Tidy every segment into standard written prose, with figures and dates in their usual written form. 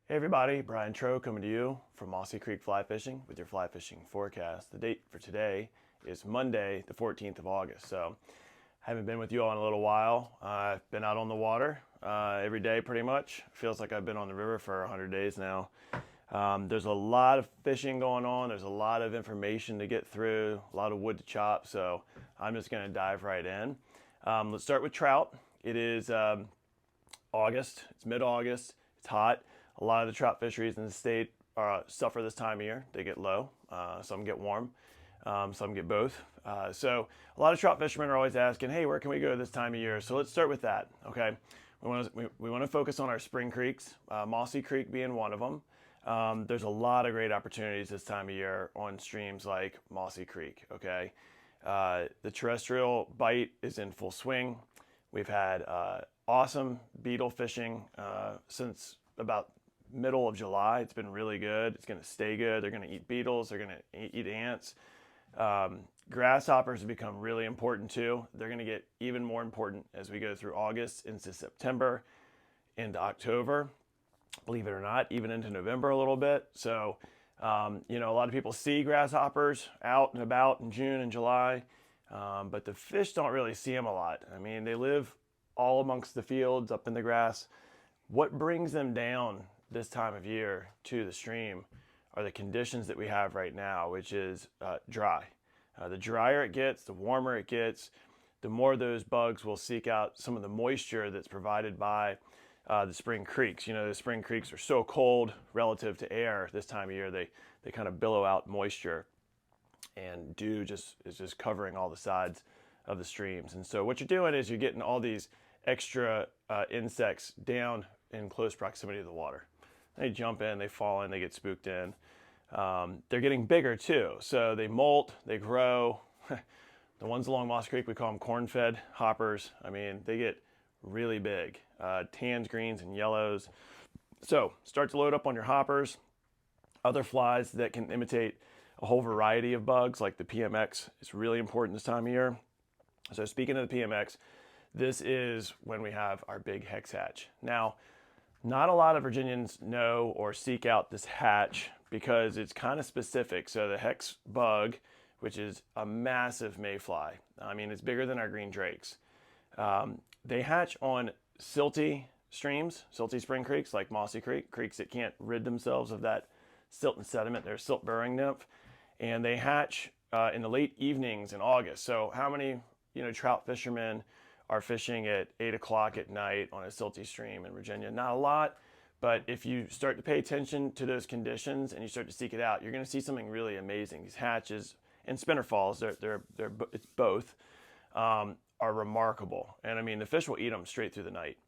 Hey everybody, Brian Trout coming to you from Mossy Creek Fly Fishing with your fly fishing forecast. The date for today is Monday, the 14th of August. So, haven't been with you all in a little while. I've been out on the water every day pretty much. Feels like I've been on the river for 100 days now. There's a lot of fishing going on. There's a lot of information to get through, a lot of wood to chop. So, I'm just going to dive right in. Let's start with trout. It is August. It's mid-August. It's hot. A lot of the trout fisheries in the state suffer this time of year. They get low. Some get warm. Some get both. So a lot of trout fishermen are always asking, hey, where can we go this time of year? So let's start with that, okay? We want to focus on our spring creeks, Mossy Creek being one of them. There's a lot of great opportunities this time of year on streams like Mossy Creek, okay? The terrestrial bite is in full swing. We've had awesome beetle fishing since about middle of July. It's been really good. It's going to stay good. They're going to eat beetles. They're going to eat ants. Grasshoppers have become really important too. They're going to get even more important as we go through August into September, into October, believe it or not, even into November a little bit. So, a lot of people see grasshoppers out and about in June and July, but the fish don't really see them a lot. I mean, they live all amongst the fields, up in the grass. What brings them down this time of year to the stream are the conditions that we have right now, which is dry. The drier it gets, the warmer it gets, the more those bugs will seek out some of the moisture that's provided by the spring creeks. You know, the spring creeks are so cold relative to air this time of year, they kind of billow out moisture, and dew is just covering all the sides of the streams. And so what you're doing is you're getting all these extra insects down in close proximity to the water. They jump in, they fall in, they get spooked in. They're getting bigger too, so they molt, they grow. The ones along Moss Creek, we call them corn-fed hoppers. I mean, they get really big, tans, greens, and yellows. So start to load up on your hoppers. Other flies that can imitate a whole variety of bugs, like the PMX, is really important this time of year. So speaking of the PMX, this is when we have our big hex hatch. Now, not a lot of Virginians know or seek out this hatch because it's kind of specific. So the hex bug, which is a massive mayfly, I mean, it's bigger than our green drakes. They hatch on silty streams, silty spring creeks like Mossy Creek, creeks that can't rid themselves of that silt and sediment. They're a silt burrowing nymph, and they hatch in the late evenings in August. So how many trout fishermen are fishing at 8 o'clock at night on a silty stream in Virginia? Not a lot, but if you start to pay attention to those conditions and you start to seek it out, you're going to see something really amazing. These hatches and spinner falls, it's both, are remarkable. And I mean, the fish will eat them straight through the night,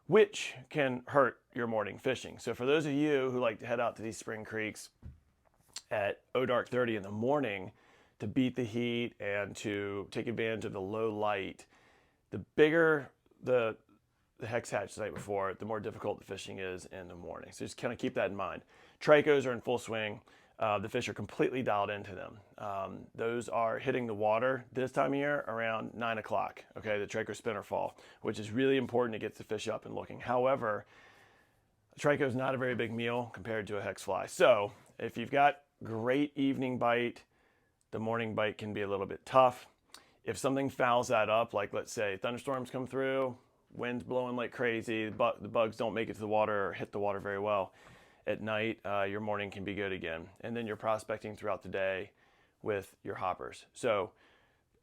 which can hurt your morning fishing. So for those of you who like to head out to these spring creeks at dark 30 in the morning to beat the heat and to take advantage of the low light, the bigger the hex hatch the night before, the more difficult the fishing is in the morning. So just kind of keep that in mind. Tricos are in full swing. The fish are completely dialed into them. Those are hitting the water this time of year around 9 o'clock, okay, the Trico spinner fall, which is really important to get the fish up and looking. However, a Trico is not a very big meal compared to a hex fly. So if you've got great evening bite, the morning bite can be a little bit tough. If something fouls that up, like let's say thunderstorms come through, wind's blowing like crazy, the bugs don't make it to the water or hit the water very well at night, your morning can be good again. And then you're prospecting throughout the day with your hoppers. So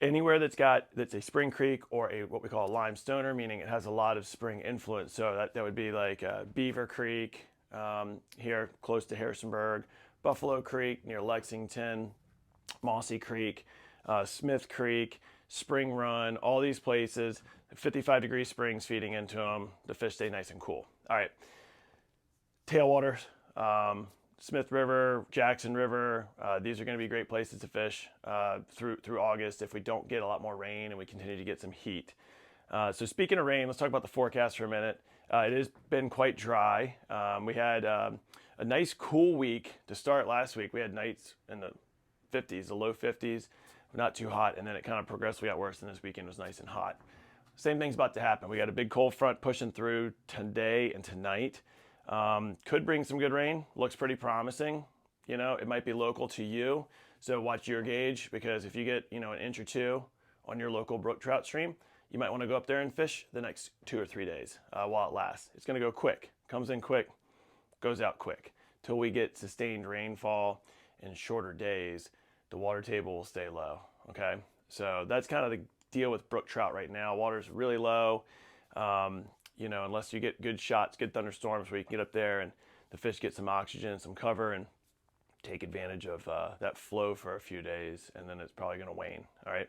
anywhere that's a spring creek or what we call a limestoner, meaning it has a lot of spring influence. So that would be like Beaver Creek here close to Harrisonburg, Buffalo Creek near Lexington, Mossy Creek, Smith Creek, Spring Run, all these places, 55-degree springs feeding into them. The fish stay nice and cool. All right, tailwaters, Smith River, Jackson River. These are going to be great places to fish through August if we don't get a lot more rain and we continue to get some heat. So speaking of rain, let's talk about the forecast for a minute. It has been quite dry. We had a nice cool week to start last week. We had nights in the 50s, the low 50s, not too hot, and then it kind of progressively got worse, and this weekend was nice and hot. Same thing's about to happen. We got a big cold front pushing through today and tonight. Could bring some good rain. Looks pretty promising. You know, it might be local to you. So watch your gauge, because if you get, you know, an inch or two on your local brook trout stream, you might want to go up there and fish the next 2 or 3 days while it lasts. It's going to go quick. Comes in quick, goes out quick. Till we get sustained rainfall and shorter days, the water table will stay low. Okay, so that's kind of the deal with brook trout right now. Water's really low. You know, unless you get good shots, good thunderstorms where you can get up there and the fish get some oxygen, some cover, and take advantage of that flow for a few days, and then it's probably going to wane. All right.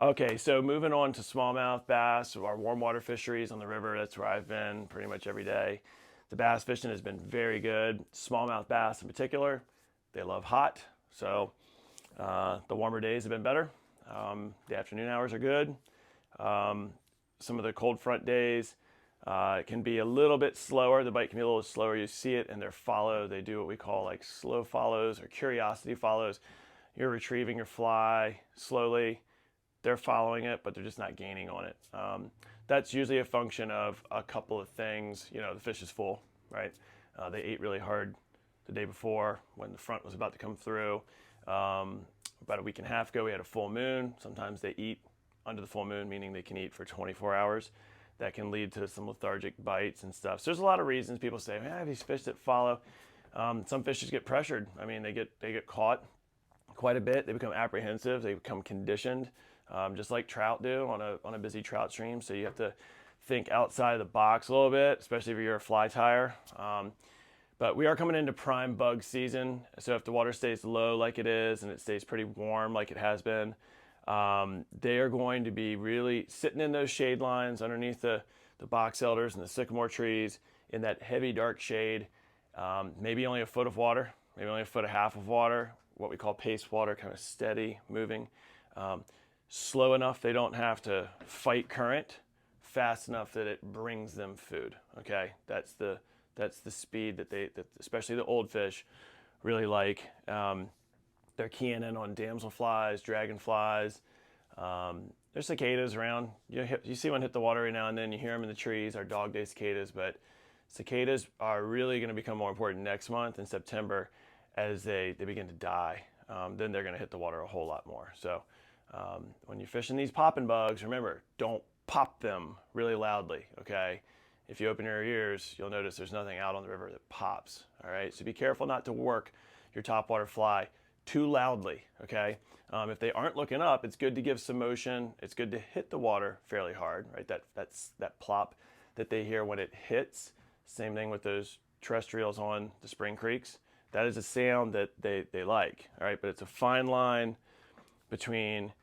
Okay, so moving on to smallmouth bass, our warm water fisheries on the river. That's where I've been pretty much every day. The bass fishing has been very good. Smallmouth bass in particular, they love hot. So the warmer days have been better. The afternoon hours are good. Some of the cold front days, it can be a little bit slower. The bite can be a little slower. You see it in their follow. They do what we call like slow follows or curiosity follows. You're retrieving your fly slowly. They're following it, but they're just not gaining on it. That's usually a function of a couple of things. You know, the fish is full, right? They ate really hard the day before when the front was about to come through. About a week and a half ago, we had a full moon. Sometimes they eat under the full moon, meaning they can eat for 24 hours. That can lead to some lethargic bites and stuff. So there's a lot of reasons people say, I have these fish that follow. Some fish just get pressured. I mean, they get caught quite a bit. They become apprehensive. They become conditioned, just like trout do on a busy trout stream. So you have to think outside of the box a little bit, especially if you're a fly tire. But we are coming into prime bug season. So if the water stays low like it is and it stays pretty warm like it has been, they are going to be really sitting in those shade lines underneath the box elders and the sycamore trees in that heavy dark shade. Maybe only a foot of water, maybe only a foot and a half of water, what we call pace water, kind of steady moving, slow enough they don't have to fight current, fast enough that it brings them food. Okay, that's the speed that especially the old fish really like. They're keying in on damselflies, dragonflies. There's cicadas around. You see one hit the water every now and then. You hear them in the trees, our dog day cicadas. But cicadas are really going to become more important next month in September as they begin to die. Then they're going to hit the water a whole lot more. So when you're fishing these popping bugs, remember, don't pop them really loudly, okay? If you open your ears, you'll notice there's nothing out on the river that pops, all right? So be careful not to work your topwater fly too loudly, okay? If they aren't looking up, it's good to give some motion. It's good to hit the water fairly hard, right? That's that plop that they hear when it hits. Same thing with those terrestrials on the spring creeks. That is a sound that they like, all right? But it's a fine line between,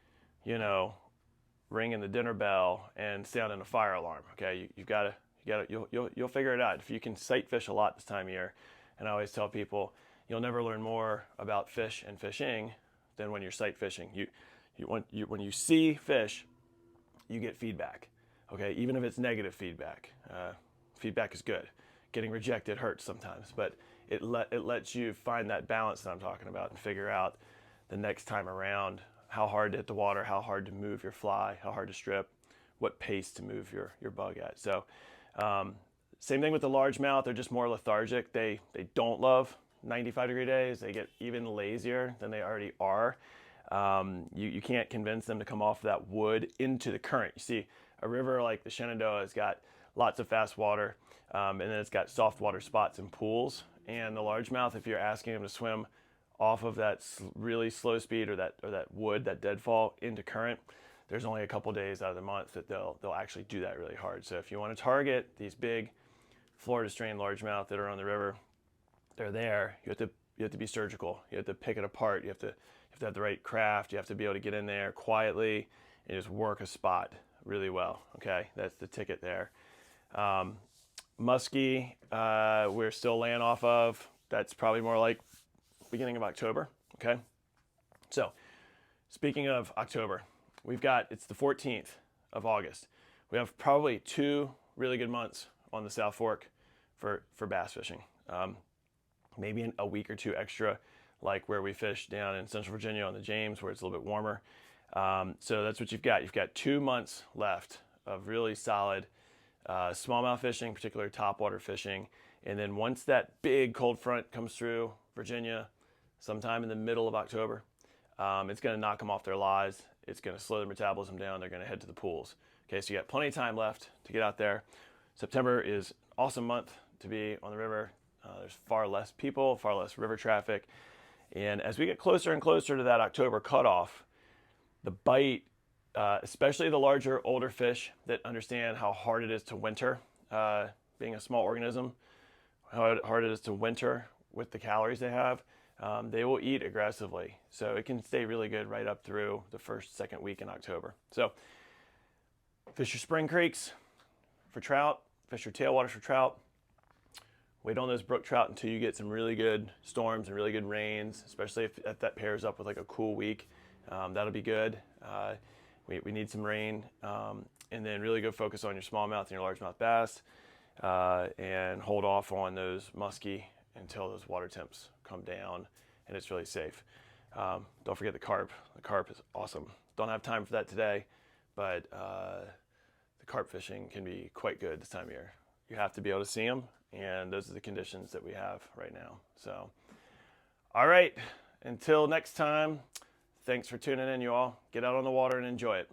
you know, ringing the dinner bell and sounding a fire alarm, okay? You'll figure it out. If you can sight fish a lot this time of year, and I always tell people, you'll never learn more about fish and fishing than when you're sight fishing. When you see fish, you get feedback, okay? Even if it's negative feedback. Feedback is good. Getting rejected hurts sometimes, but it lets you find that balance that I'm talking about and figure out the next time around how hard to hit the water, how hard to move your fly, how hard to strip, what pace to move your bug at. So same thing with the largemouth. They're just more lethargic. They don't love 95-degree days. They get even lazier than they already are. You can't convince them to come off that wood into the current. You see, a river like the Shenandoah has got lots of fast water, and then it's got soft water spots and pools. And the largemouth, if you're asking them to swim off of that really slow speed or that wood, that deadfall into current, there's only a couple days out of the month that they'll actually do that really hard. So if you want to target these big Florida strain largemouth that are on the river, they're there. You have to be surgical. You have to pick it apart. You have to have the right craft. You have to be able to get in there quietly and just work a spot really well. Okay, that's the ticket there. Muskie, we're still laying off of. That's probably more like beginning of October. Okay, so speaking of October, it's the 14th of August. We have probably 2 really good months on the South Fork for bass fishing. Maybe a week or 2 extra, like where we fish down in Central Virginia on the James, where it's a little bit warmer. So that's what you've got. You've got 2 months left of really solid smallmouth fishing, particularly topwater fishing. And then once that big cold front comes through Virginia, sometime in the middle of October, it's going to knock them off their lives. It's going to slow their metabolism down. They're going to head to the pools. Okay, so you got plenty of time left to get out there. September is an awesome month to be on the river. There's far less people, far less river traffic. And as we get closer and closer to that October cutoff, the bite, especially the larger, older fish that understand how hard it is to winter, being a small organism, how hard it is to winter with the calories they have, they will eat aggressively. So it can stay really good right up through the first, second week in October. So fish your spring creeks for trout, fish your tailwaters for trout. Wait on those brook trout until you get some really good storms and really good rains, especially if that pairs up with like a cool week. That'll be good. We need some rain. And then really go focus on your smallmouth and your largemouth bass, and hold off on those muskie until those water temps come down and it's really safe. Don't forget the carp. The carp is awesome. Don't have time for that today, but the carp fishing can be quite good this time of year. You have to be able to see them, and those are the conditions that we have right now. So, all right, until next time, thanks for tuning in, you all. Get out on the water and enjoy it.